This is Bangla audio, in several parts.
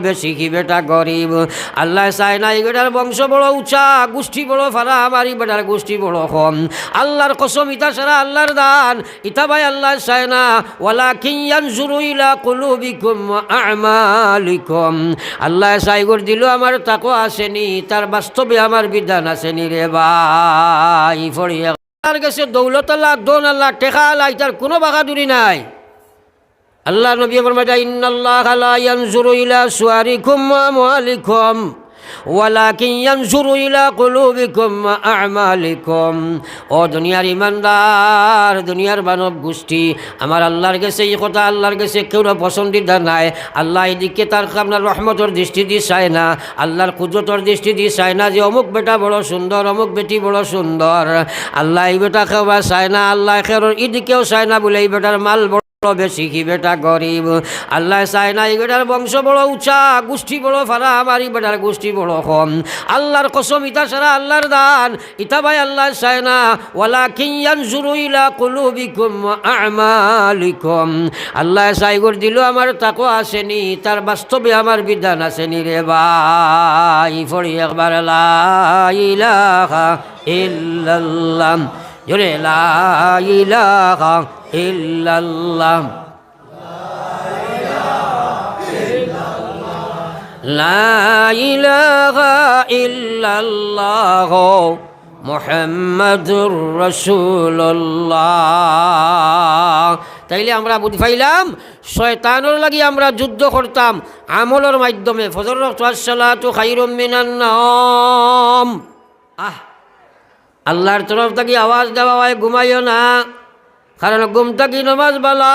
বেশি কি বেটা গরিব। আল্লাহ চায় না এই বেটার বংশ বড় উঁচা, গোষ্ঠী বড় ফারা, আমার এই বেটার গোষ্ঠী বড় কম। আল্লাহর কসম, ইতা সারা আল্লাহর দান, ইতা ভাই আল্লাহ চায় না। ওয়ালাকিন ইয়ানজুরু ইলা কুলুবিকুম ওয়া আমালিকুম। আল্লাহ চাই করে দিল আমার তাকওয়া আসেনি, তার বাস্তবে আমার বিধান আসেনি রে ভাই। ফড়িয়া তার কাছে দৌলত আল্লাহ, দোন আল্লাহ, টেকা আল্লাহ, তার কোনো বাহাদুরি নাই। আল্লাহ নবী ফরমায়, ইন্নাল্লাহা লা ইয়ানজুরু ইলা সুওয়ারিকুম ওয়া আমওয়ালিকুম ওয়ালাকিন ইয়ানজুরু ইলা কুলুবিকুম ওয়া আমালিকুম। ও দুনিয়ার ইমানদার, দুনিয়ার মানব গোষ্ঠী, আমার আল্লাহর কাছে এই কথা, আল্লাহর কাছে কেউ পছন্দিদা নাই। আল্লাহ এদিকে তার আপনার রহমতর দৃষ্টি দিয়ে চায় না, আল্লাহর কুদরতর দৃষ্টি দিয়ে চায় না যে অমুক বেটা বড় সুন্দর, অমুক বেটি বড় সুন্দর। আল্লাহ এই বেটা খেবা চায় না, আল্লাহ খেরোর এদিকেও চায় না বলে এই বেটার মাল বেশি কি বেটা গরিব। আল্লাহ চায় না এই বেটার বংশ বড় উঁচা, গোষ্ঠী বড় ফারা, আমার এই বেটার গোষ্ঠী বড় কম। আল্লাহর কসম, ইতা সারা আল্লাহর দান, ইতা ভাই আল্লাহ চায় না। ওয়ালাকিন ইয়ানজুরু ইলা কুলুবিকুম ওয়া আমালিকুম। আল্লাহ চাই করে দিল আমার তাকওয়া আসেনি, তার বাস্তবে আমার বিধান আসেনি রে ভাই। ফড়ি একবার লা ইলাহা ইল্লাল্লাহ, জোরে লা ইলাহা ইল্লাল্লাহ, লা ইলাহা ইল্লাল্লাহ মুহাম্মাদুর রাসূলুল্লাহ। তাইলে আমরা বুঝি পাইলাম, শয়তানের লাগি আমরা যুদ্ধ করতাম আমলের মাধ্যমে। ফজর সালাতু খায়রুম মিনান নাওম। আল্লাহর তরফ থেকে আওয়াজ দেওয়া হয়, ঘুমাইও না, কারণ ঘুম থাকি নমাজ বালা।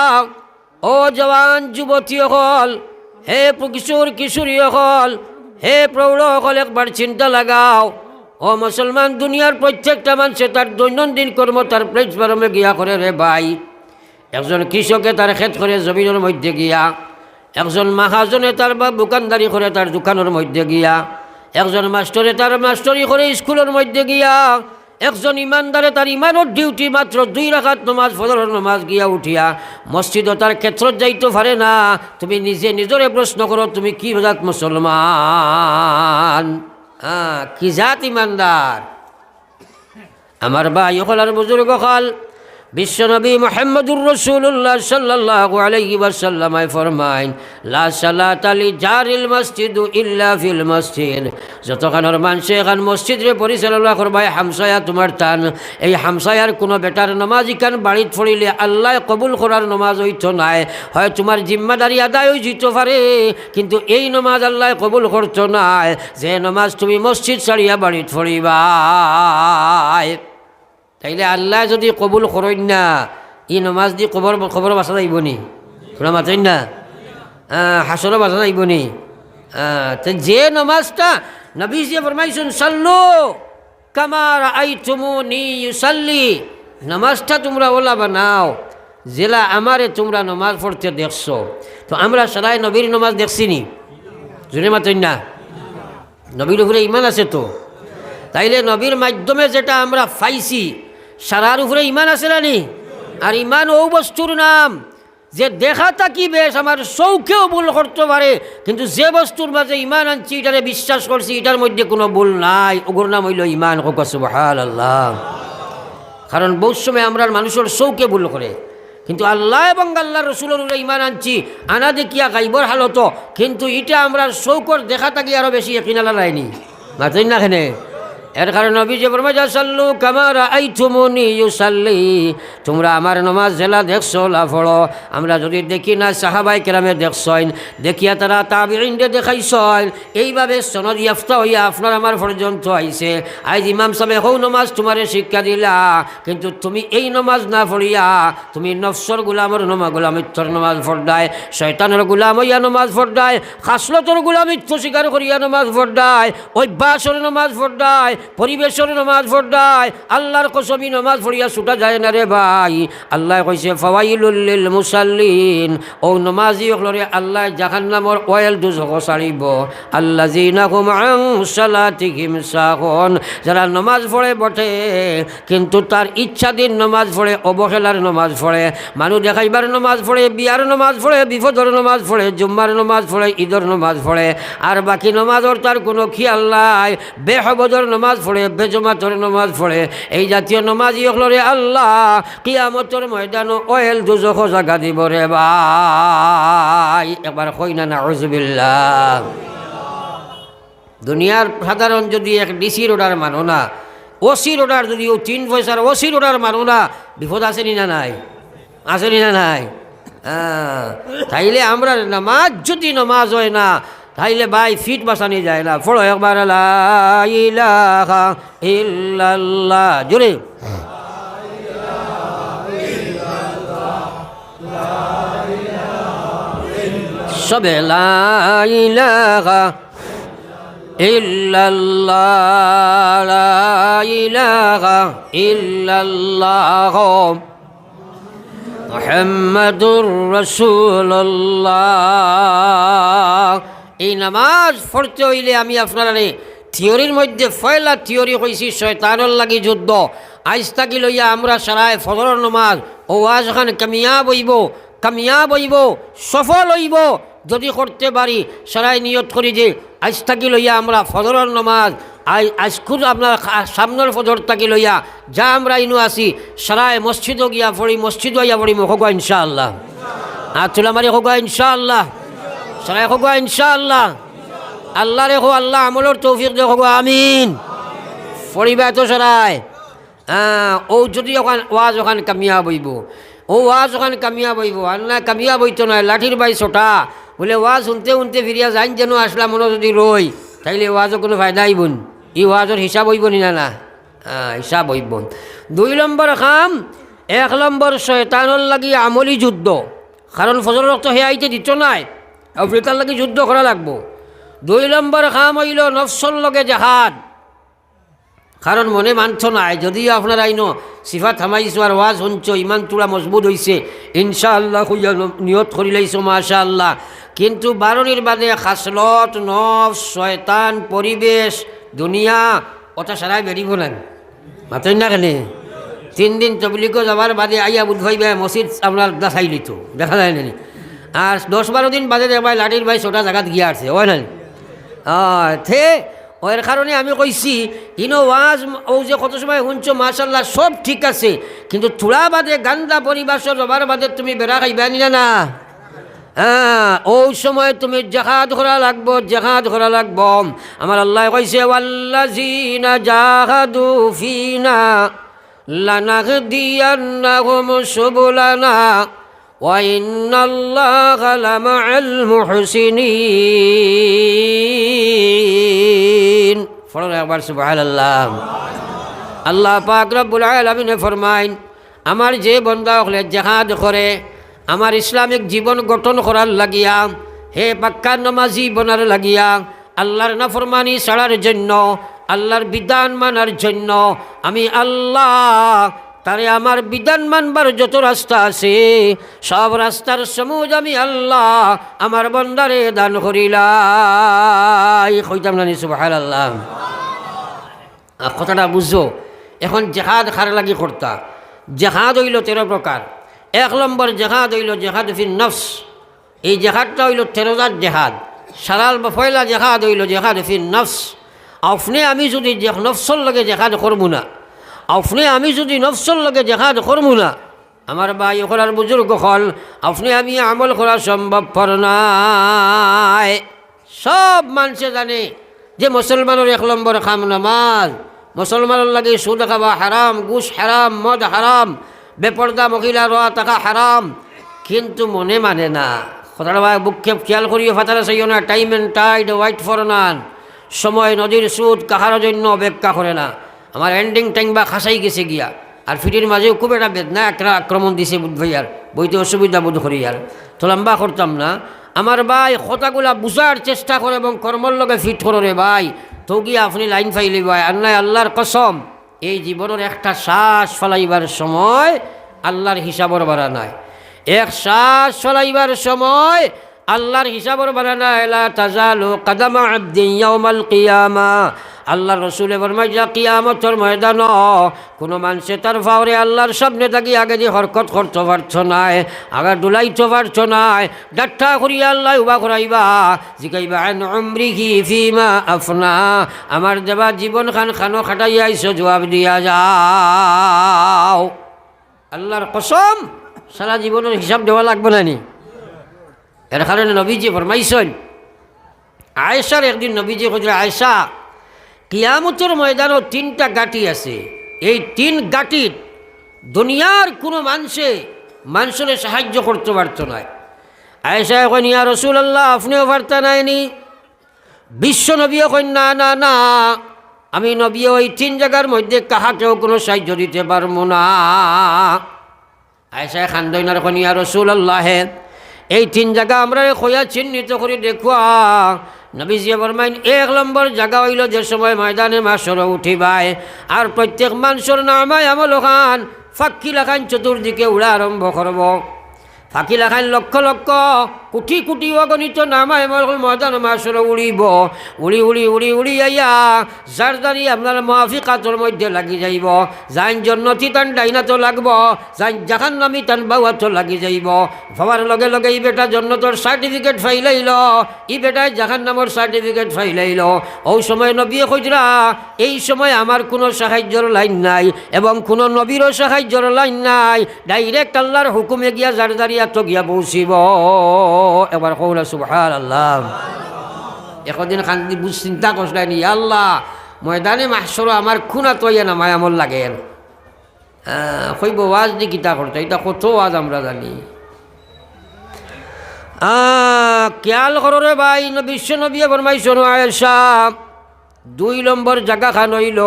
ও জওয়ান যুবতী হল, হে কিশোর কিশোরী হল, হে প্রৌঢ় হল, একবার চিন্তা লাগাও। ও মুসলমান, দুনিয়ার প্রত্যেকটা মানুষে তার দৈনন্দিন কর্ম তার প্লেটফর্মে গিয়া করে রে ভাই। একজন কৃষকে তার ক্ষেত করে জমিনের মধ্যে গিয়া, একজন মাহাজনে তার বা দোকানদারি করে তার দোকানের মধ্যে গিয়া, একজন মাস্টরে তার মাস্টরি করে স্কুলের মধ্যে গিয়া, একজন ইমানদারে তার ইমানের ডিউটি মাত্র 2 রাকাত নমাজ, ফজরের নমাজ গিয়া উঠিয়া মসজিদও তার ক্ষেত্রত যাইতে পারে না। তুমি নিজে নিজরে প্রশ্ন করো, তুমি কি জাত মুসলমান? কি জাত ইমানদার? আমার ভাই হল আর বুজুর্গ হল, বিশ্বনবী মুহাম্মদুর রাসূলুল্লাহ সাল্লাল্লাহু আলাইহি ওয়াসাল্লাম ফরমাইন, লা সালাতা লি জারিল মসজিদ ইল্লা ফিল মসজিদ। যতখানোর মানুষে এখান মসজিদরে পরিচালনা করবাই, হামসায়া তোমার টান, এই হামসায়ার কোনো বেটার নমাজ ইখান বাড়িত পড়িলে আল্লাহ কবুল করার নমাজ হইতো নাই। হয় তোমার জিম্মাদারি আদায় হয়ে যেতে পারে, কিন্তু এই নমাজ আল্লাহ কবুল করতো নাই যে নমাজ তুমি মসজিদ ছাড়িয়া বাড়িত পড়িবাই। তাইলে আল্লাহ যদি কবুল করেন না, ই নমাজ দি খবর বাসা যাইব নি? শোনা মাতেন না, হাসরও বাসা যাইব নি? যে নমাজটা নবী যে ফরমাইছেন, সাল্লু কামা রাআইতুমুনি ইউসাল্লি, নমাজটা তোমরা ওলা বানাও জেলা আমারে তোমরা নমাজ পড়তে দেখছো। তো আমরা সদাই নবীর নমাজ দেখছি নি? জোরে মাতেন না? নবীর উপরে ইমান আছে তো? তাইলে নবীর মাধ্যমে যেটা আমরা পাইছি, সারার উপরে ইমান আছে না নি? আর ইমান ও বস্তুর নাম যে দেখাটা কি বেশ আমার চৌকেও ভুল করতে পারে, কিন্তু যে বস্তুর মাঝে ইমান আনছি, এটারে বিশ্বাস করছি, এটার মধ্যে কোনো ভুল নাই, ওগুর নাম হইল ইমান। সুবহানাল্লাহ। কারণ বহু সময় আমরা মানুষের চৌকে ভুল করে, কিন্তু আল্লাহ এবং আল্লাহ রসুলের ইমান আনছি, আনা দেখিয়া গাইবর হালত, কিন্তু এটা আমরা চৌকর দেখা থাকি আরও বেশি কিনালা লাইনি মাতেন না খেনে। এর কারণে নবী যে ফরমায়, সাল্লু কামা রাআইতুমুনি ইউসাল্লি, তোমরা আমার নমাজ জেলা দেখছো লা পড়ো। আমরা যদি দেখি না, সাহাবায়ে কেরামে দেখছইন, দেখিয়া তারা তাবিঈনকে দেখাইছইন, এইভাবে সনদ ইয়াফতা হইয়া আপনার আমার পর্যন্ত আইছে। আজ ইমাম সাহেব হৌ নমাজ তোমারে শিক্ষা দিলা, কিন্তু তুমি এই নমাজ না পড়িয়া তুমি নফসর গুলামর গোলামিত্বর নমাজ পড়দায়, শয়তানের গুলাম হইয়া নমাজ পড়দায়, খাসলতর গুলামিত্ব স্বীকার করিয়া নমাজ পড়দায়, অভ্যাসের নমাজ পড়দায়, পরিবেশের নমাজ পড়ায় আল্লাহর কসমি নমাজ পড়িয়া ছুটা যায় না রে ভাই। আল্লাহ কইছে ফাওয়াইলুল লিল মুসাল্লিন, ও নমাজি হলরে আল্লাহ জাহান্নামর ওয়েল দুজখ ছাড়িব। আল্লাযিনা হুম আন সালাতিহিম সাহুন, যারা নমাজ পড়ে বটে কিন্তু তার ইচ্ছাধীন নমাজ পড়ে, অবহেলার নমাজ পড়ে, মানুষ দেখাইবার নমাজ পড়ে, বিয়ার নমাজ পড়ে, বিপদর নমাজ পড়ে, জুম্মার নমাজ পড়ে, ঈদর নমাজ পড়ে, আর বাকি নমাজর তার কোনো খেয়াল নাই। বেহবদর নমাজ পড়ে, বেজমাতর নমাজ পড়ে, এই জাতীয় নমাজি হলরে আল্লাহ কিয়ামতের ময়দান ওয়েল দুজখ জাগা দিব রে ভাই। একবার কই না নাউযুবিল্লাহ। দুনিয়ার সাধারণ যদি এক ডিসির অর্ডার মানো না, ওসির অর্ডার যদি 3 পয়সার ওসির অর্ডার মানো না, বিপদ আসেনি না নাই? আসেনি না নাই? তাইলে আমরা নামাজ যদি নামাজ হয় না, তাইলে ভাই ফিট বাসানি যায় না। ফলো একবার লা ইলাহা ইল্লাল্লাহ জোরে। সবে লা ইলাহা ইল্লাল্লাহ, লা ইলাহা ইল্লাল্লাহ মুহাম্মাদুর রাসূলুল্লাহ। এই নামাজ পড়তে হইলে আমি আপনারা থিওরির মধ্যে ফয়লা থিওরি কইছি শয়তানের লাগি যুদ্ধ। আজ তাকি লইয়া আমরা সারায় ফজরের নমাজ ও ওয়াজ খান কামিয়াব হইব, সফল হইব যদি করতে পারি। সারায় নিয়ত করি যে আজ থাকি লইয়া আমরা ফজরের নমাজ আজ খুদ আপনার সামনের ফজর থাকি লইয়া যা আমরা ইনু আছি সারায় মসজিদও গিয়া পড়ি, মসজিদ হইয়া পড়ি হোগা ইনশাআল্লাহ। আর তুলামারি হোগা ইনশাআল্লাহ, সারায় হোগা ইনশাআল্লাহ। আল্লাহ রেখো, আল্লাহ আমলের তৌফিক দে হোগা আমিন। পড়িবা তো সারায় ও যদি ওখান ওয়াজ ওখান কামিয়াব হইব, ও ওয়াজ ওখান কামিয়াব হইব। আর না কামিয়াব হইতো নয়, লাঠির বাই ছোটা বলে ওয়াজ শুনতে ফিরিয়া যাইন যেন আসলা মনে যদি রই, তাইলে ওয়াজও কোনো ফায়দা হইবন। ই ওয়াজের হিসাব হইব না না? হিসাব হইব। 2 নম্বর কাম, 1 নম্বর শয়তানের লাগি আমলি যুদ্ধ। কারণ ফজর রক্ত হে আইতে দিত নাই, আফ্রিকার লাগি যুদ্ধ করা লাগবো। 2 নম্বর কাম হইল নফসর লগে জাহাদ। কারণ মনে মানছ নাই, যদিও আপনারা আইনো সিফা থামাইছো আর ওয়াজ শুনছ, ইমান তোরা মজবুত হইছে ইনশাআল্লাহ, খুঁজা নিয়ত করি লাইছো মাশাআল্লাহ। কিন্তু বারণির বাদে খাসলত, নফস, শয়তান, পরিবেশ, দুনিয়া ওটা সারাই বেরিব না। মাতেন না কেনে 3 দিন তবলিগো যাবার বাদে আইয়া বুধ ভাই ভাই মসজিদ আপনার দেখাই লিত, দেখা যায় না। আর 10-12 দিন বাদে দেখবাই লাঠির ভাই ছোটা জায়গাত গিয়া আসছে, হয় না? থে ওর কারণে আমি কইছি ইনো ওয়াজ ও যে কত সময় শুনছো মাশাআল্লাহ সব ঠিক আছে, কিন্তু থোড়া বাদে গান্দা পরিবাসর রবার বাদে তুমি বেড়া খাইবা না। ওই সময় তুমি জাহাদ করা লাগবো, জাহাদ করা লাগবো। আমার আল্লাহ কইছে ওয়াল্লাযিনা জাহাদু ফিনা লানাহদিয়ান্নাহুম সুবুলানা ওয়া ইন্নাল্লাহা লামাআল মুহসিনিন। ফড়ো একবার সুবহানাল্লাহ। আল্লাহ পাক রব্বুল আলামিন ফরমাইন, আমার যে বান্দা হলে জাহাদ করে আমার ইসলামিক জীবন গঠন করার লাগিয়া, হে পাক্কা নামাজি বনার লাগিয়া, আল্লাহর নাফরমানি ছাড়ার জন্য, আল্লাহর বিধান মানার জন্য আমি আল্লাহ তারে আমার বিধান মানবার যত রাস্তা আছে সব রাস্তার সমুজ আমি আল্লাহ আমার বন্দারে দান করিলাই। কইতাম না সুবহানাল্লাহ। কথাটা বুঝো। এখন জেহাদ খার লাগি করতা। জেহাদ হইল 13 প্রকার। 1 নম্বর জেহাদ হইল জেহাদ ফিন নফস। এই জেহাদটা হইল 13 জেহাদ। সারাল বা পয়লা জেহাদ হইল জেহাদ ফিন নফস। আপনি আমি যদি নফসর লগে জেহাদ করবো না, আপনি আমি যদি নফসর লগে জেহাদ করবো না, আমার ভাই ওখার বুজুর্গ হল আপনি আমি আমল করা সম্ভবপর নাই। সব মানুষে জানে যে মুসলমানের 1 নম্বর কাম নামাজ। মুসলমানের লাগে সুদ খাওয়া হারাম, ঘুষ হারাম, মদ হারাম, বেপর্দা মহিলা রোয়া টাকা হারাম, কিন্তু মনে মানে না। কথাটা ভাই বুকক্ষেপ খেয়াল করিও ফাতারা চাইও না। Time and tide wait for none. সময় নদীর সুদ কাহার জন্য অপেক্ষা করে না। আমার এন্ডিং টাইম বা খাসাই গেছে গিয়া, আর ফিটির মাঝেও খুব একটা বেদনা একটা আক্রমণ দিছে বুধ ভাইয়ার, বইতে অসুবিধা বোধ করি আর তো লম্বা করতাম না। আমার ভাই কথাগুলা বুঝার চেষ্টা করে এবং কর্মর লগে ফিট করো রে ভাই। তো গিয়ে আপনি লাইন ফাইলিব আর নাই আল্লাহর কসম এই জীবনের একটা শ্বাস ফলাইবার সময় আল্লাহর হিসাবর বাড়া নাই, এক শ্বাস ফলাইবার সময় আল্লাহর হিসাবর বাড়া নাই। লা তাজালু কদমা আবদিন ইয়াউমাল কিয়ামা, আল্লাহর রসুলে ফরমায় যা কিয়ামতের ময়দান কোনো মানুষে তার ফাওরে আল্লাহর সামনে থাকি আগে যে হরকত করতে পারছো নাই, আগে ডুলাইতে পারছো নাই, ডাট্টা করিয়া আল্লাহ উবা করাইবা, জিকাইবা আন উমরিহি ফিমা আফনা, আমার দেবা জীবন খানো খাটাইয়া আইছো, জবাব দিয়া যাও। আল্লাহর কসম সারা জীবনের হিসাব দেওয়া লাগবে না নি? এর কারণে নবীজি ফরমাইছেন, আয়েশার একদিন নবীজি কইলেন, আয়েশা কিয়ামতের ময়দানও 3টা গাঁটি আছে, এই 3 গাঁটির দুনিয়ার কোনো মানুষের সাহায্য করতে পারতো না। আয়েশা এখন ইয়া রাসূলুল্লাহ আপনিও পারতা নাইনি? বিশ্ব নবীও কই না না না, আমি নবী ওই 3 জায়গার মধ্যে কাহাকেও কোনো সাহায্য দিতে পারবো না। আয়েশা খান্দইনার এখন ইয়া রাসূলুল্লাহ এই 3 জায়গা আমরা খোয়া চিহ্নিত করে দেখুয়া। নবীজি ফরমাইন 1 নম্বর জায়গা হইল যে সময় ময়দানে মাশর উঠিবাই আর প্রত্যেক মানুষের নামায় আমল খান ফাঁকি লাখান চতুর্দিকে উড়া আরম্ভ করব। ফাঁকি লাখান লক্ষ লক্ষ কোটি কোটি অগণিত নামায় ময়দান মাশর উড়িব, উড়ি উড়ি উড়ি উড়ি আইয়া যার দাঁড়ি আপনার মাফিকাতর মধ্যে লাগি যাইব, যাইন জন্নতি তান ডাইনাতো লাগব, যাইন জাহান্নামী তান বাউয়াতো লাগি যাইব। ভাবার লগে লগে ই বেটা জন্নতর সার্টিফিকেট ফাইলাইল, ই বেটায় জাহান্নামর সার্টিফিকেট ফাইলাইল। ওই সময় নবী কইরা এই সময় আমার কোনো সাহায্যর লাইন নাই এবং কোনো নবীরও সাহায্যর লাইন নাই, ডাইরেক্ট আল্লাহর হুকুমে গিয়া যার দাঁড়িয়ে তো গিয়া পৌঁছিব। এবার কৌলা সুবহানাল্লাহ। একদিন খান্দি বুঝ চিন্তা করছিলেন, আল্লাহ ময়দানে মাহশর আমার খুনা তৈয়া না মায়ামল লাগে, কইব ওয়াজ দি কিতা করতে, এটা কত ওয়াজ আমরা জানি। খেয়াল করো রে ভাই, বিশ্ব নবী ফরমাইছেন আয়েশা 2 নম্বর জায়গা খান হইল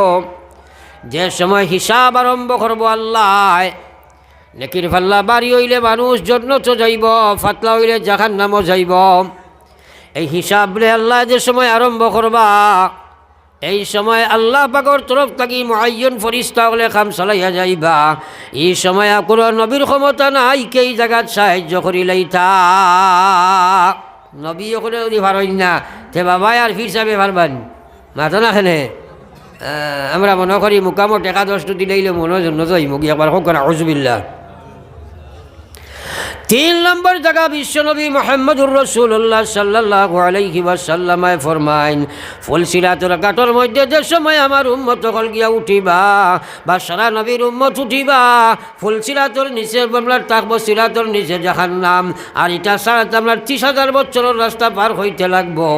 যে সময় হিসাব আরম্ভ করবো আল্লাহ, নেকির ফাল্লা বাড়ি হইলে মানুষ জন্নত যাইব, ফাতলা হইলে জাহান্নামও যাইব। এই হিসাব রে আল্লাহ যে সময় আরম্ভ করবা এই সময় আল্লাহ পাকের তরফ থাকি মুআয়্যান ফেরেশতা হলে কাম চালাইয়া যাইবা। এই সময় কোনো নবীর ক্ষমতা নাই এই জায়গাত সাহায্য করিলাইতা। নবী ওখানে যদি পারেন না তে বাবা আর ফির সাহেবে পারবেন মাথা না খেনে। আমরা মনে করি মুকামো টেকা 10টো দিলেইলে মনে জন্য যাই মুগি একবার হোক না আউযুবিল্লাহ। 3 নম্বর জায়গা বিশ্বনবী মুহাম্মদুর রাসূলুল্লাহ সাল্লাল্লাহু আলাইহি ওয়াসাল্লাম ফরমাইন, ফুলসিরাতুল ঘাটর মধ্যে যে সময় আমার উম্মত সকল গিয়া উঠিবা বা সারা নবীর উম্মত উঠিবা, ফুলসিরাতুর নিচে আমরা থাকবো, সিরাতুর নিচে জাহান্নাম, আর এটা সারা আমরা 30,000 বছরের রাস্তা পার হইতে লাগবো।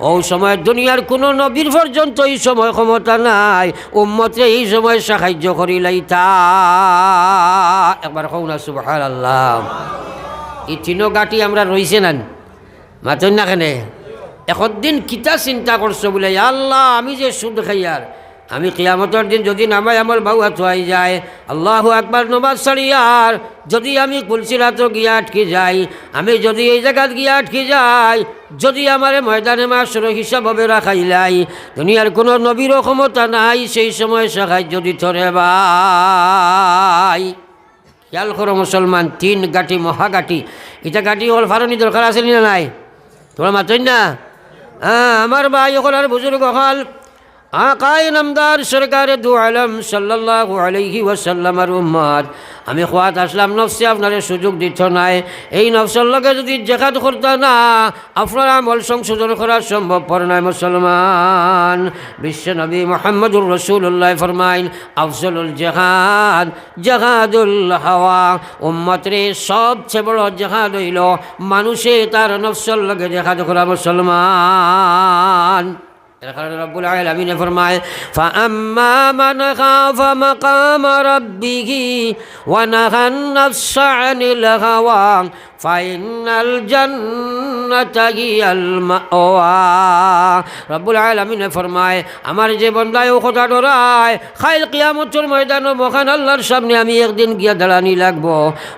ওই সময় দুনিয়ার কোনো নবীর পর্যন্ত এই সময় ক্ষমতা নাই উম্মতরে এই সময় সাহায্য করিলাইতা। একবার কও না সুবহানাল্লাহ। এই 3 গাঁটি আমরা রইছে না মাতন না কেনে। একদিন কিতা চিন্তা করছো বলে, আল্লাহ আমি যে সুদ খাইয়ার, আমি কিয়ামতের দিন যদি নামাই আমার বাউয়া থোয়াই যায়, আল্লাহু আকবার নমাজ ছাড়িয়ার যদি আমি ফুলসিরাতো গিয়া আটকে যাই, আমি যদি এই জায়গাত গিয়া আটকে যাই, যদি আমার ময়দানে মাশর হিসাব হবে রাখাইলাই, দুনিয়ার কোনো নবীরও ক্ষমতা নাই সেই সময় সাহায্য দিতে রে ভাই। খেয়াল করো মুসলমান, 3 গাঁটি মহাগাঁটি, এটা গাঁটি হল ফারণি দরকার আছে না নাই? তোমরা মাতই না? আমার ভাই হল আর বুজুর্গ হল আকায়ে নামদার সরকারে দু আলম সাল্লাল্লাহু আলাইহি ওয়াসাল্লামের উম্মত, আমি খোয়াত আসলাম নফসে আপনারে সুযোগ দিত নাই। এই নফসের লগে যদি জেহাদ করতে না আপনার আমল সংশোধন করা সম্ভবপর নয় মুসলমান। বিশ্ব নবী মুহাম্মদুর রাসূলুল্লাহ ফরমাইন, আফজলুল জেহাদ জেহাদুল হাওয়া। উম্মত রে সবচেয়ে বড় জেহাদ হইল মানুষে তার নফসের লগে জেহাদ করা মুসলমান। রব্বুল আলামিন ফরমায়, ফাআম্মা মান খাফা মাকাম রাব্বিহি ওয়া নাহান নাফসা আনিল হাওয়া ফাইনাল জান্নাতা হিয়াল মাওয়া। রব্বুল আলামিনে ফরমায় আমার যে বান্দায় ও কথা ডরায় খাইল কিয়ামতের ময়দানে মহান আল্লাহর সামনে আমি একদিন গিয়া দাঁড়ানি লাগবো,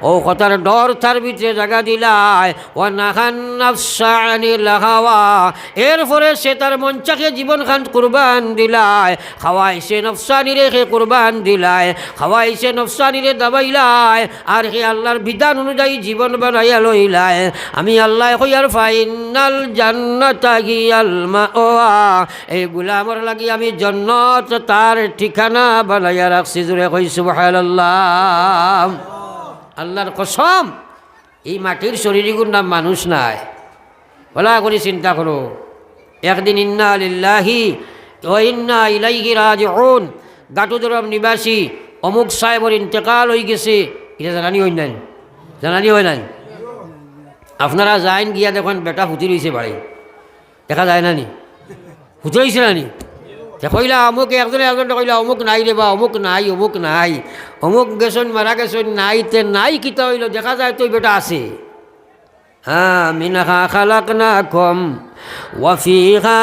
ও কথার ডর তার ভিতরে জায়গা দিলায়। ও নাহান নাফসা আনিল হাওয়া, এরপরে সে তার মঞ্চাকে জীবন খান কুরবান দিলায়, খাওয়াইছে নফসানি রেখে কুরবান দিলায়, খাওয়াইছে নফসানি রে দাবাইলায়, আর হে আল্লাহর বিধান অনুযায়ী জীবন বানাইয়া লইলায়। আমি আল্লাহ কইয়ার ফাইনাল জান্নাতা হিয়াল মাওয়া, এই গুলামর লাগি আমি জান্নাত তার ঠিকানা বানাইয়া রাখছি। জুড়ে কই সুবহানাল্লাহ। আল্লাহর কসম, এই মাটির শরীরগুলোর নাম মানুষ নাই। বলা করে চিন্তা করো, একদিন ইন্না লিল্লাহি ওয়া ইন্না ইলাইহি রাজিউন, গাটুদরম নিবাসী অমুক সাহেবর ইন্তেকাল হয়ে গেছে, এটা জানানি হয় নাই? জানানি হয় নাই? আপনারা যাইন গিয়া দেখুন বেটা ফুটি রয়েছে বাড়ি, দেখা যায় না নি? ফুটি রয়েছে না নি? কইলা অমুক একজনে কইলা অমুক নাই রে বা অমুক নাই, অমুক নাই, অমুক গেছন মারা গেছন নাই, তে নাই কিতা হইল? দেখা যায় তো বেটা আছে। হ্যাঁ, মিনহা খালাকনাকুম ওয়া ফিহা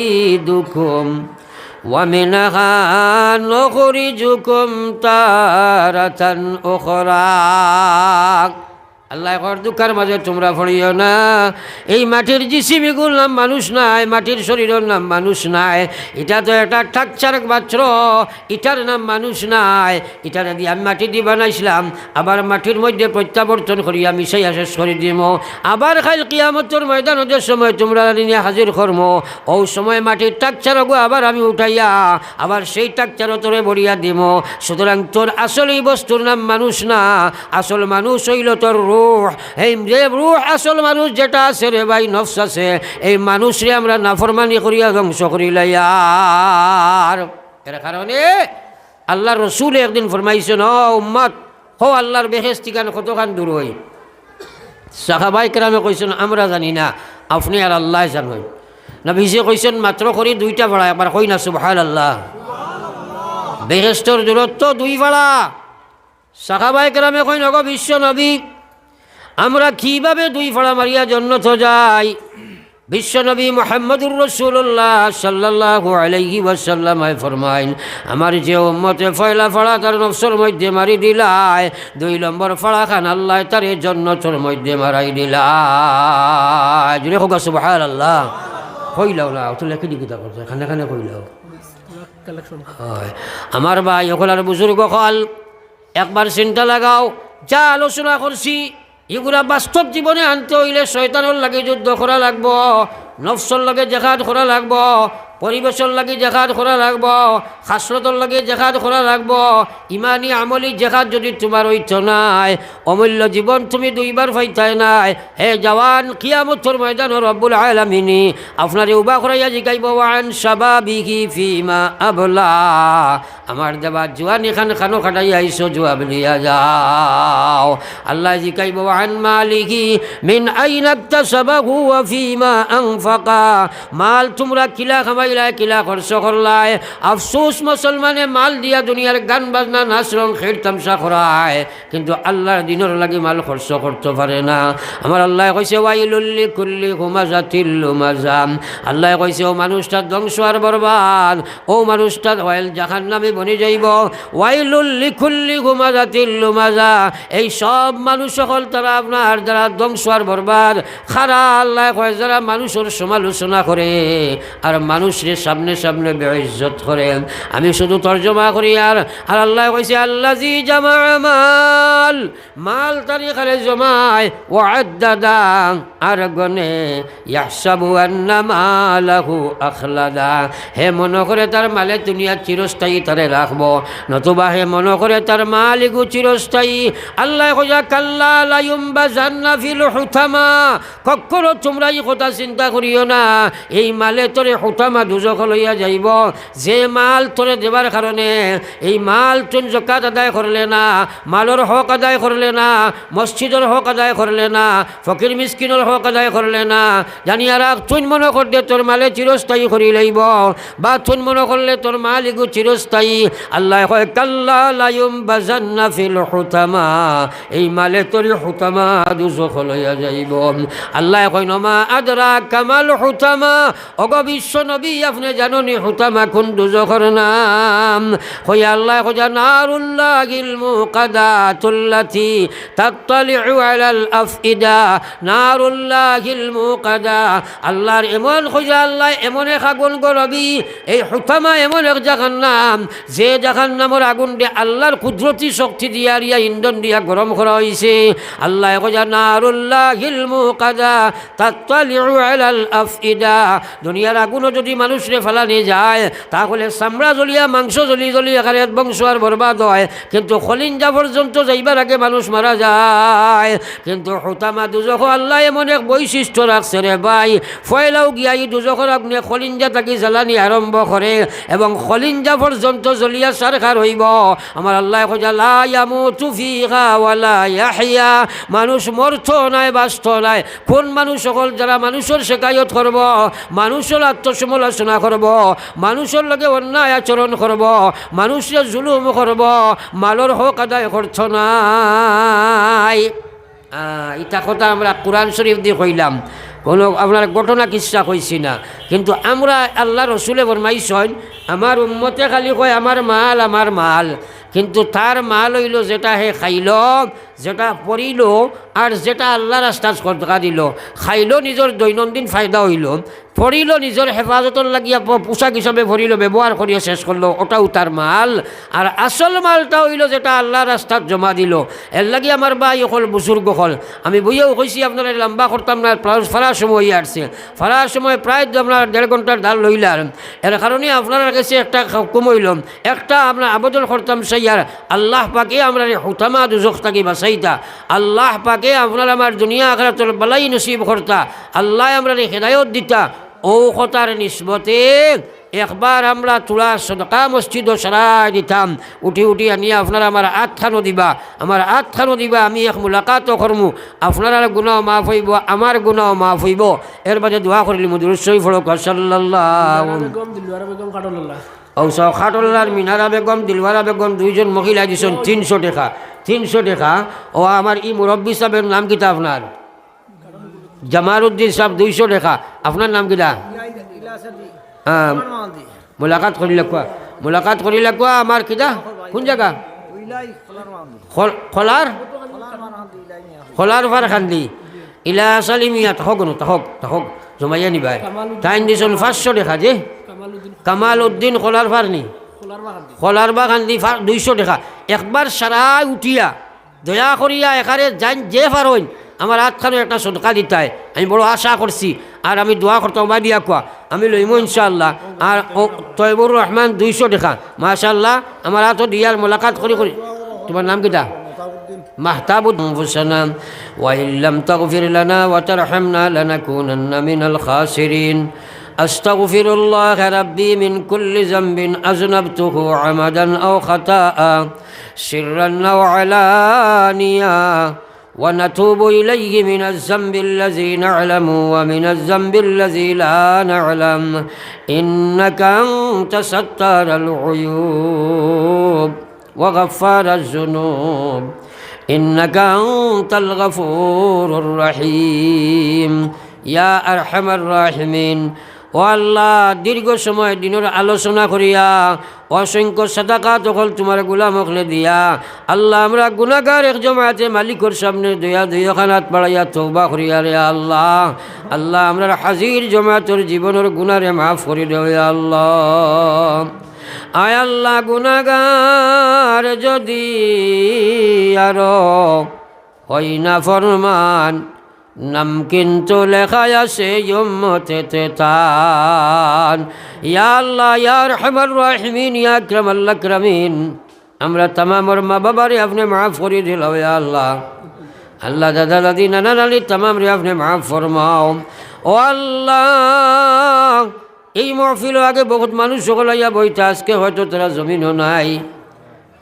নুঈদুকুম ওয়া মিনহা নুখরিজুকুম তারাতান উখরা। আল্লাহ কর দুঃখের মাঝে তোমরা পড়িও না, এই মাটির জিসিমিগুলোর নাম মানুষ নাই, মাটির শরীরের নাম মানুষ নাই। এটা তো একটা ঠাকচার মাত্র, এটার নাম মানুষ নাই। এটা যদি আমি মাটি দিয়ে বানাইছিলাম, আবার মাটির মধ্যে প্রত্যাবর্তন করিয়া মিশাইয়া শেষ করে দিব, আবার খাইল কিয়ামতের ময়দানের সময় তোমরা নিয়ে হাজির কর্ম, ও সময় মাটির টাকচারগো আবার আমি উঠাইয়া আবার সেই টাকচারও তোরে বড়িয়া দিব। সুতরাং তোর আসল এই বস্তুর নাম মানুষ না, আসল মানুষ হইল তোর রূহ। এই যে রূহ আসল মানুষ যেটা আছে রে ভাই, নফস আছে, এই মানুষরে আমরা নাফরমানি করিয়া ধ্বংস করিলাইয়ার। এর কারণে আল্লাহ রসুল একদিন ফরমাইছেন, ও উম্মত হো আল্লাহর বেহেশত ঠিকান কতখান দূর হই। সাহাবায়ে কেরামে কইছেন আমরা জানি না, আপনি আর আল্লাহ জানেন। নবীজি কইছেন মাত্র করি দুইটা ভাড়া, একবার কই না সুবহানাল্লাহ। বেহেশতর দূরত্ব দুই ভাড়া। সাহাবায়ে কেরামে কই নগো বিশ্ব নবী, আমরা কিভাবে দুই ফাড়া মারিয়া জান্নাত যাই? বিশ্বনবী মুহাম্মদুর রাসূলুল্লাহ সাল্লাল্লাহু আলাইহি ওয়াসাল্লাম ফরমাইন, আমার যে উম্মতে পয়লা ফাড়া তার নফসের মধ্যে মারি দিলায়, 2 নম্বর ফাড়া খান আল্লাহ তার জান্নাতের মধ্যে মারাই দিলায়। জুড়ে হোক সুবহানাল্লাহ। কইলাও না অত লেখি দিকিতা করছে, খানে খানে কইলাও। আমার ভাই ওখালার বুজুর্গ হল, একবার চিন্তা লাগাও, যা আলোচনা করছি এগুলা বাস্তব জীবনে আনতে হইলে শয়তানের লাগে যুদ্ধ করা লাগবো, নফসর লাগে জেহাদ করা লাগবো, পরিবেশের লাগে জেহাদ করা লাগবো, খাসরতর লাগে জেহাদ করা লাগবো। ইমানি আমলি জেহাদ যদি তোমার হইত নাই, অমূল্য জীবন তুমি দুইবার পাইতাই নাই। হে জওয়ান, কিয়ামতের ময়দানে রব্বুল আলামিন আপনারে উবা করাইয়া জিগাইব, ওয়ান শাবাবিহি ফিমা আবলা, আমার দেবা জওয়ান এখান খানো খাটাইয়া আইছো, জবাব নিয়া যাও। আল্লাহ জিগাইব, ওয়ান মালিহি মিন আইনা ইকতাসাবাহু ওয়া ফিমা আনফাকা, মাল তোমরা কিলা খামাই কিলা খরচ করলায়। আফসোস মুসলমানে মাল দিয়া দুনিয়ার গান বাজনা নাচ রং খেল তামসা করায়, কিন্তু আল্লাহর দিনের লাগি মাল খরচ করতে পারে না। আমার আল্লাহ কইছে, ওয়াইলুল লিকুল্লি হুমাজাতিল লুমাজা, আল্লাহ কইছে ও মানুষটা ধ্বংস আর বরবাদ, ও মানুষটা ওয়াইল জাহান্নামে বনে যাইব। ওয়াইলুল লিকুল্লি হুমাজাতিল লুমাজা, এই সব মানুষ সকল তারা আপনার যারা ধ্বংস আর বরবাদ খারা। আল্লাহ কয় যারা মানুষের সমালোচনা করে আর মানুষের সামনে সামনে বেইজ্জত করেন। আমি শুধু তর্জমা করি। আর আল্লাহ কইছে, আল্লাযী জামা মাল, মাল তারি খালে জমায়, ওয়াদ্দাদা আর গনে, ইয়াহসাবু আন্না মালাহু আখলাদা, হে মনে করে তার মালে দুনিয়া চিরস্থায়ী তারে রাখবো, নতুবা হে মনে করে তার মালিকও চিরস্থায়ী। আল্লাহ কইয়া, কাল্লা লা ইউমবাযান্না ফিল হুতামা, কখনো তোমরা এই কথা চিন্তা করিও না এই মালে তোরে হুতামা দুজখ লইয়া যাইব। যে মাল তোরে দেবার কারণে এই মাল তুই যাকাত আদায় করলে না, মালর হক আদায় করলে না, মসজিদের হক আদায় করলে না, ফকির মিসকিনের হক আদায় করলে না, জানিয়া রাখ তুই মনে করলে তোর মালে চিরস্থায়ী করি লইব, বা তুই মনে করলে তোর মাল এগু চিরস্থায়ী। আল্লাহ কয় কাল্লা লা ইউমবাযান্না ফিল হুতামা, এই মালে তোর হুতামা দুজখ লইয়া যাইব। আল্লাহ কয় নমা আদরাকা মাল হুতামা, অগ বিশ্ব নবী আপনি জাননি হুতামা কোন দুজখর নাম? কই আল্লাহ কয় নারুল্লাহিল মুকাদাতুল্লাতি তাত্তালিউ আলাল আফইদা, নারুল্লাহিল মুকাদা, আল্লাহর এমন কইয়া আল্লাহ এমন এক আগুন গরবি, এই হুতামা এমন এক জাহান্নাম, যে জাহান্নামের আগুন দিয়ে আল্লাহর কুদরতি শক্তি দিয়া রিয়া ইন্ধন দিয়া গরম করা হয়েছে। আল্লাহ কইয়া নারুল্লাহিল মুকাদা তাত্তালিউ আলাল আফইদা, দুনিয়ার আগুনও যদি মানুষরে ফেলানি যায় তাহলে চামড়া জ্বলিয়া মাংস জ্বলি জ্বলি এখানে বংশ আর বরবাদ হয়, কিন্তু খলিঞ্জা পর্যন্ত যাইবার আগে মানুষ মারা যায়। কিন্তু হুতামা দুজখ আল্লাহ এমন এক বৈশিষ্ট্য রাখছে রে ভাই, ফয়লাও গিয়া এই দুজখর আগুনে খলিঞ্জা থাকি জ্বালানি আরম্ভ করে এবং খলিঞ্জা পর্যন্ত জ্বলিয়া সারখার হইব। আমার আল্লাহ কইয়া লা ইয়ামুতু ফিহা ওয়ালা ইয়াহইয়া, মানুষ মরত নাই বাঁচত নাই। কোন মানুষ সকল যারা মানুষের শেখায়ত করব, মানুষের আত্মসমালোচনা করব, মানুষের লগে অন্যায় আচরণ করব, মানুষের জুলুম করব, মালর হক আদায় করছ নাই। ইটা কথা আমরা কোরআন শরীফ দিয়ে কইলাম, কোনো আপনার ঘটনা কিচ্ছা কইছি না। কিন্তু আমরা আল্লাহ রসুলে ফরমাইছেন আমার উম্মতে খালি কয় আমার মাল আমার মাল, কিন্তু তার মাল হইল যেটা হে খাইল, যেটা পড়িল, আর যেটা আল্লাহ রাস্তায় সদকা দিল। খাইল নিজের দৈনন্দিন ফায়দা হইল, পড়িল নিজের হেফাজতর লাগিয়া পোশাক হিসাবে ভরিল, ব্যবহার করিয়া শেষ করলো, ওটাও তার মাল। আর আসল মালটা হইল যেটা আল্লাহ রাস্তাত জমা দিল। এর লাগি আমার ভাই হল বুজুর্গ হল, আমি বইয়াও কইছি আপনারা লম্বা করতাম না, ফারার সময় হইয়া আসছে, ফারার সময় প্রায় আপনার 1.5 ঘন্টার ধার লইলাম। এর কারণে আপনার কাছে একটা হুকুম হইল, একটা আমরা আবেদন করতাম সেইয়ার আল্লাহ পাকে আমরা হুতামা দুজখ থাকি বাঁচাইতা, আল্লাহ পাকে আপনার আমার দুনিয়া আখিরাতের বালাই নসিব করতা, আল্লাহ আমরা হেদায়ত দিতা। ও কথার নিসবতে একবার আমরা তুলা সদকা মসজিদ সারাই দিতাম, উঠি উঠি আনিয়া আপনারা আমার আটখানো দিবা, আমার আটখানো দিবা, আমি এক মুলাকাতও করমু, আপনার গুনাহ মাফ হইব, আমার গুনাহ মাফ হইব। এর বাদে দোয়া করিলি মধুর শরীফ হলো সাল্লাল্লাহু খাটল্লার মিনারা বেগম দিলওয়ারা বেগম, দুইজন মহিলা দিয়েছেন 300 টাকা, 300 টাকা। ও আমার ই মুরব্বী সাহেবের নাম কিতা আপনার? জামালউদ্দিন সাহেব 200 টাকা। আপনার নাম কিতা? হ্যাঁ, মুলাকাত করিলে কোয়া, মুলাকাত করিলে কোয়া আমার কিতা কোন জায়গা? খোলার খোলার ফারখান্দি ইলা সালিমিয়া তহক তহক তহক জমাইয়া নিবাই টাইম দিছন 500 টাকা। যে কামাল উদ্দিন খোলার ফারনি খোলার বাগান্দি 200 টাকা। একবার সারাই উঠিয়া দয়া করিয়া এখানে যাই যে পারইন আমার আটখানো একটা সদকা দিতাই, আমি বড় আশা করছি। আর আমি দোয়া করতাম বা দিয়া কোয়া আমি লইমু ইনশাআল্লাহ। আর তৈবুর রহমান 200 টাকা, মাশাআল্লাহ আমার হাতও দিয়ার মোলাকাত করি করি। তোমার নাম কিটা? মাহতাবুদ্দিন। ওয়া ইল্লাম তাগফির লানা ওয়া তারহামনা লানাকুনান্না মিনাল খাসিরিন। আস্তাগফিরুল্লাহ রাব্বি মিন কুল্লি যামবিন আযনাবতুহু আমাদান আও খাতাআ সিররান আও আলানিয়া ونتوب إليه من الذنب الذي نعلم ومن الذنب الذي لا نعلم إنك أنت ستار العيوب وغفار الذنوب إنك أنت الغفور الرحيم يا أرحم الراحمين। ও আল্লাহ, দীর্ঘ সময় দিনের আলোচনা করিয়া অসংখ্য সাদাকা তখন তোমার গোলাম হকলে দিয়া আল্লাহ আমরা গুনাহগার এক জমাতে মালিকর সামনে দয়া দয়াখানাত বাড়াইয়া তওবা করিয়া রে আল্লাহ। আল্লাহ আমরা হাজির জমাতের জীবনের গুনারে মাফ করে দেও আল্লাহ। আয় আল্লাহ, গুনাহগার যদি আরো হয় না ফরমান, নাম কিন্তু লেখায় আছে উম্মতে তান। ইয়া আল্লাহ ইয়া আরহামার রাহিমিন ইয়া আকরামাল আকরামিন, আমরা তামামর মা বাবারে আপনি মাফ করে দিলাও ইয়া আল্লাহ। আল্লাহ দাদা দাদি নানা নানি তামাম রে আপনি মাফ ফরমাও। ও আল্লাহ, এই মহফিল আগে বহুত মানুষ সকল আইয়া বইতে, আজকে হয়তো তারা জমিনও নাই।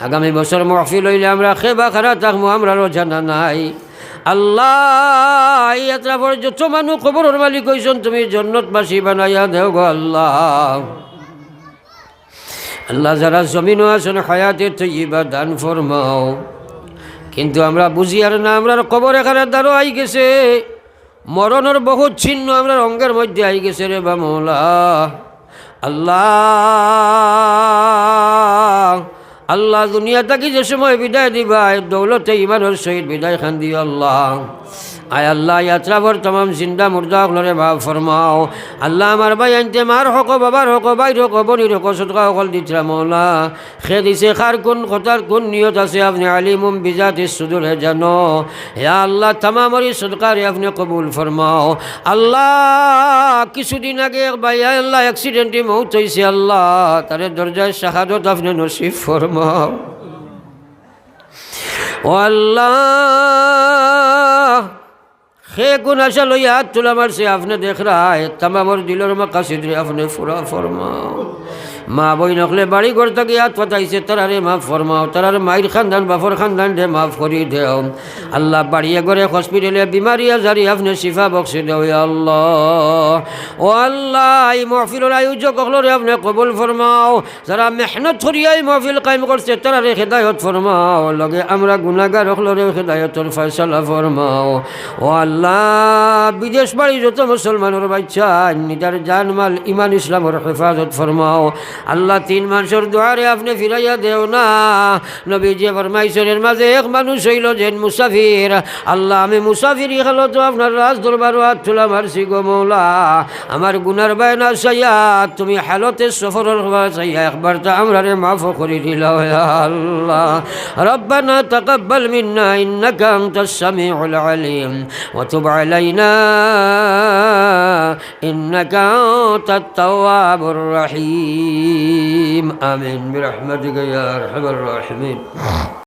আগামী বছর মহফিল হইলে আমরা খেবা খারা থাকবো, আমরারও জানা নাই। আল্লাহ, এই যাত্রা পরে যত মানুষ খবরের মালিক হইছেন, তুমি জন্নতবাসী বানাইয়া দেও গো আল্লাহ। আল্লাহ, যারা জমিনও আছেন হায়াতে তৈবা দান ফরমাও। কিন্তু আমরা বুঝি আর না, আমরা কবর এখানে দ্বারও আই গেছে, মরণের বহুত চিহ্ন আমরা অঙ্গের মধ্যে আই গেছে রে বা মৌলা। আল্লাহ, আল্লাহ, দুনিয়া থাকি যে সময় বিদায় দিবা, দৌলতে ইমানের সহিত বিদায় খান দিও আল্লাহ। আয় আল্লাহ, ইয়াত্রা ভর তমাম জিন্দা মুর্দা হলরে ভাব ফরমাও। আল্লাহ, আমার ভাই আনতে মার হক, বাবার হক, বাইর হক, বনির হক, সদকা হকল দিতরা মৌলা। খে দিছে খার কোন কথার কোন নিয়ত আছে, আপনি আলিমুম বিজাতি সুদূর হে জানো। হে আল্লাহ, তামামরি সদকারে আপনি কবুল ফরমাও। আল্লাহ, কিছুদিন আগে এক ভাই আল্লাহ অ্যাক্সিডেন্টে মৌত হয়েছে, আল্লাহ তারে দরজায় শাহাদত আপনি নসিব ফরমাও। ও আল্লাহ, হে গুণ আশা লইয়া হাত তুলা মারছে, আপনি দেখ রায় তামামর দিলর মাকাসিদ রে আপনি ফুরা ফরমাও। মা বই নকলে বাড়ি ঘর থেকে হাত পাতাইছে, তারারে মাফ ফরমাও। তারার মায়ের খানদান বাফর খানদান রে মাফ করি দেও আল্লাহ। বাড়িয়ে ঘরে হসপিটালে বিমারি আজারি আপনি শিফা বক্সে দেও আল্লাহ। ও আল্লাহ, এই মহফিলের আয়োজক হলরে আপনি কবুল ফরমাও। যারা মেহনত করিয়া এই মহফিল কায়েম করছে, তারারে হেদায়ত ফরমাও। লগে আমরা গুনাহগার হলরে হেদায়তর ফয়সালা ফরমাও। ও আল্লাহ, বিদেশ বাড়ি যত মুসলমানের বাচ্চা নিজার জানমাল ইমান ইসলামের হেফাজত ফরমাও। আল্লাহ, 3 মানুষের দোয়ারে আপনি ফিরাইয়া দেও না। নবীজি ফরমাইছেন মাঝে এক মানুষ হইল যেন মুসাফির। আল্লাহ, আমি মুসাফির হলো তো আপনার রাজ দরবার হাত তোলা মারছি গো মৌলা। আমার গুনার বায়না চাইয়া তুমি হালতে সফরের হওয়া চাইয়া একবার তো আমরা রে মাফ করে দিল আল্লাহ। রব্বানা তাকাব্বাল মিন্না ইন্নাকা আনতাস সামিউল আলিম ওয়া তুব আলাইনা ইন্নাকা আনতাত তাওয়াবুর রহিম। آمين برحمتك يا أرحم الراحمين.